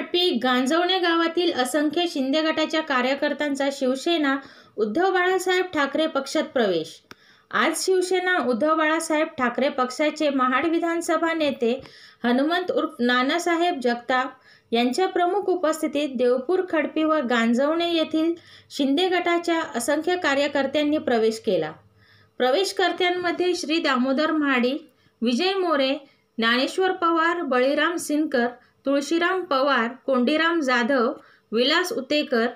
खडपी गांजवणे गावातील असंख्य शिंदे गटाच्या कार्यकर्त्यांचा शिवसेना उद्धव बाळासाहेब ठाकरे पक्षात प्रवेश। आज शिवसेना उद्धव बाळासाहेब ठाकरे पक्षाचे महाड विधानसभा नेते हनुमंत उर्फ नानासाहेब जगताप यांच्या प्रमुख उपस्थितीत देवपूर खडपी व गांजवणे येथील शिंदे गटाच्या असंख्य कार्यकर्त्यांनी प्रवेश केला। प्रवेशकर्त्यांमध्ये श्री दामोदर महाडिक, विजय मोरे, ज्ञानेश्वर पवार, बळीराम सिनकर, तुळशीराम पवार, कोंडीराम जाधव, विलास उतेकर,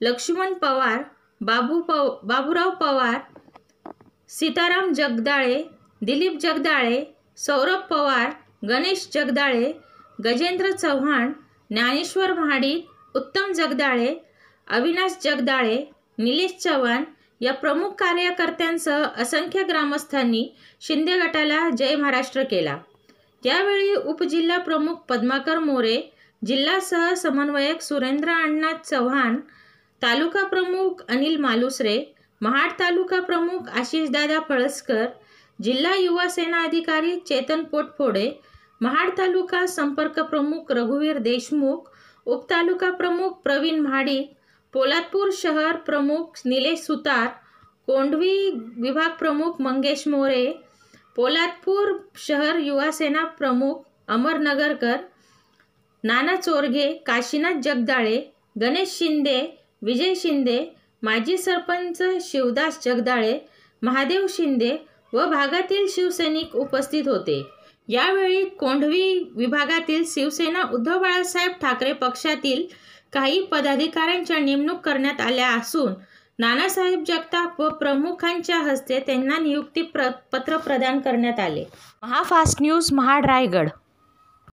लक्ष्मण पवार, बाबूराव पवार, सीताराम जगदाळे, दिलीप जगदाळे, सौरभ पवार, गणेश जगदाळे, गजेंद्र चव्हाण, ज्ञानेश्वर महाडिक, उत्तम जगदाळे, अविनाश जगदाळे, निलेश चव्हाण या प्रमुख कार्यकर्त्यांसह असंख्य ग्रामस्थांनी शिंदे गटाला जय महाराष्ट्र केला। त्यावेळी उपजिल्हा प्रमुख पद्माकर मोरे, जिल्हा सह समन्वयक सुरेंद्र अण्णा चव्हाण, तालुका प्रमुख अनिल मालुसरे, महाड तालुका प्रमुख आशिषदादा फळसकर, जिल्हा युवा सेना अधिकारी चेतन पोटफोडे, महाड तालुका संपर्क प्रमुख रघुवीर देशमुख, उपतालुका प्रमुख प्रवीण महाडिक, पोलादपूर शहर प्रमुख निलेश सुतार, कोंढवी विभाग प्रमुख मंगेश मोरे, पोलादपूर शहर युवा सेना प्रमुख अमर नगरकर, नाना चोरगे, काशीनाथ जगदाळे, गणेश शिंदे, विजय शिंदे, माजी सरपंच शिवदास जगदाळे, महादेव शिंदे व भागातील शिवसैनिक उपस्थित होते। यावेळी कोंढवी विभागातील शिवसेना उद्धव बाळासाहेब ठाकरे पक्षातील काही पदाधिकाऱ्यांच्या नेमणूक करण्यात आल्या असून नानासाहेब जगताप व प्रमुखांच्या हस्ते त्यांना नियुक्ती पत्र प्रदान करण्यात आले। महाफास्ट न्यूज महाड रायगड।